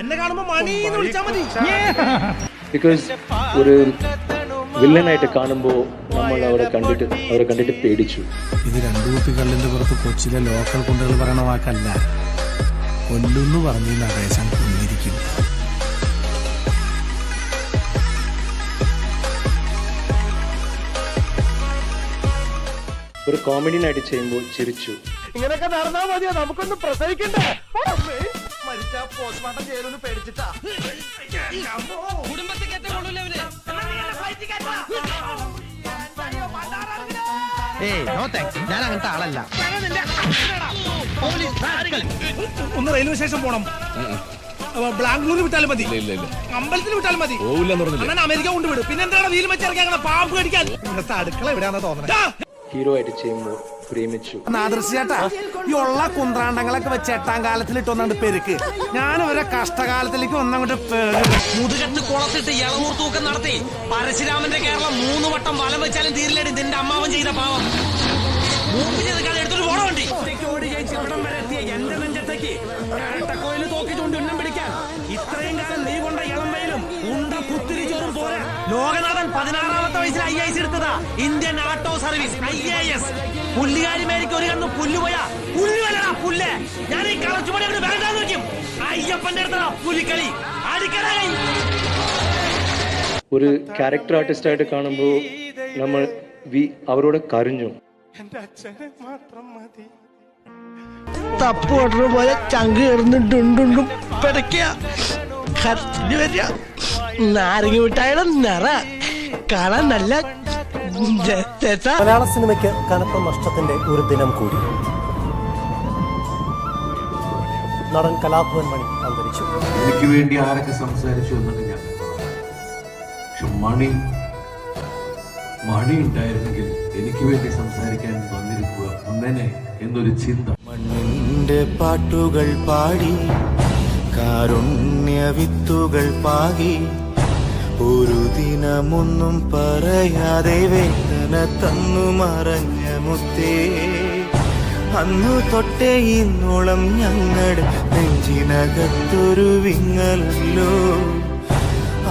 എന്നെ കാണുമ്പോ മണി എന്ന് വിളിച്ചാ മതി. ബിക്കോസ് ഒരു വില്ലനായിട്ട് കാണുമ്പോൾ നമ്മൾ അവരെ കണ്ടിട്ട് പേടിച്ചു. ഇത് രണ്ടു കുപ്പി കല്ലിന്റെ പുറത്ത് കൊച്ചിയിലെ ലോക്കൽ കുണ്ടുകൾ പറയണ വാക്കല്ല. കൊല്ലുന്നു പറഞ്ഞു നടേശം കൊന്നിരിക്കും. ഒരു കോമഡിനായിട്ട് ചെയ്യുമ്പോൾ ചിരിച്ചു. ഇങ്ങനെയൊക്കെ നടന്നാ മതിയോ? നമുക്കൊന്ന് പ്രസവിക്കണ്ടേ? മരിച്ചാ പോസ്റ്റ്മോർട്ടം ചെയ്യലൊന്ന് പേടിച്ചിട്ടാ. ഞാൻ അങ്ങനത്തെ ആളല്ല. ഒന്ന് റെയിൽവേ സ്റ്റേഷൻ പോണം. ബാംഗ്ലൂർ വിട്ടാലും മതി, അമ്പലത്തിൽ വിട്ടാലും മതി. അങ്ങനെ അമേരിക്ക കൊണ്ടുവിടും. പിന്നെ എന്താണ് വീൽ വെച്ചിറക്കി അങ്ങനെ പാമ്പ് കടിക്കാൻ? ഇവിടുത്തെ അടുക്കള എവിടെയാണെന്ന് തോന്നുന്നത്. ഹീറോ ആയിട്ട് ചെയ്യുമ്പോൾ പ്രേമിച്ചു. നാദൃശ്യേട്ടാ, ഈ ഉള്ള കുന്ത്രാണ്ടങ്ങളൊക്കെ വെച്ച് 8ാം കാലത്തിലിട്ട് ഒന്നാണ്ട് പെരുക്ക്. ഞാൻ ഒരു കഷ്ടകാലത്തിലേക്ക് ഒന്നങ്ങോട്ട് മുതുകത്ത് കുളത്തിട്ട് ഇളവൂർ തൂക്കം നടത്തി പരശുരാമന്റെ കേരളം 3 വട്ടം വലം വെച്ചാലും തീരില്ലേടി നിന്റെ അമ്മാവൻ ചെയ്ത പാവം. എടുത്തൊരു പോണ വണ്ടി എന്റെ നെഞ്ചത്തേക്ക് കോയില് തോക്കി ചൂണ്ടി ഉന്നം പിടിക്കാൻ ഇത്രയും കാലം നീ കൊണ്ട ഇളമ്പയിലും ഉണ്ട കുത്തിരിച്ചോറും പോരാ. ലോകനാഥൻ 16ാമത്തെ വയസ്സിൽ IAS എടുത്തതാ, ഇന്ത്യൻ ആട്ടോ സർവീസ് IAS. പുല്ലുകാരി മേരിക്ക് ഒരു കണ്ണ് പുല്ലുപോയാ പുല്ലുവല്ലടാ പുല്ല്. ഞാൻ ഈ കളച്ചുപണി അങ്ങോട്ട് വേണ്ടാന്ന് നോക്കും. അയ്യപ്പന്റെ അടുത്തതാ പുലിക്കളി അടിക്കലായി. ഒരു ക്യാരക്ടർ ആർട്ടിസ്റ്റായിട്ട് കാണുമ്പോൾ നമ്മൾ അവരോട് കരഞ്ഞു. തപ്പ് ഓർഡർ പോലെ ചങ്ക് കയറുന്നുണ്ടുണ്ടുണ്ടും പിടയ്ക്കുക, കരച്ചിന് വരിക. നാരങ്ങ മിഠായിയുടെ നിറ കാണാൻ നല്ല. മലയാള സിനിമയ്ക്ക് കനത്ത നഷ്ടത്തിന്റെ ഒരു ദിനം കൂടി. നടൻ കലാഭവൻ മണി അന്തരിച്ചു. എനിക്ക് വേണ്ടി ആരൊക്കെ സംസാരിച്ചു എന്നൊക്കെ ഞാൻ, പക്ഷെ മണി ഉണ്ടായിരുന്നെങ്കിൽ എനിക്ക് വേണ്ടി സംസാരിക്കാൻ വന്നിരിക്കുക ഒന്നനെ എന്നൊരു ചിന്ത. മണ്ണിന്റെ പാട്ടുകൾ പാടി കാരുണ്യ വിത്തുകൾ പാകി ഒരു ദിനമൊന്നും പറയാതെ വേദന തന്നു മറഞ്ഞ മുത്തേ. അന്നു തൊട്ടേ ഇന്നോളം ഞങ്ങളുടെ നെഞ്ചിനകത്തൊരു വിങ്ങലല്ലോ.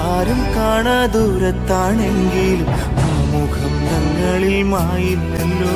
ആരും കാണാ ദൂരത്താണെങ്കിലും മുഖം ഞങ്ങളിൽ മായില്ലല്ലോ.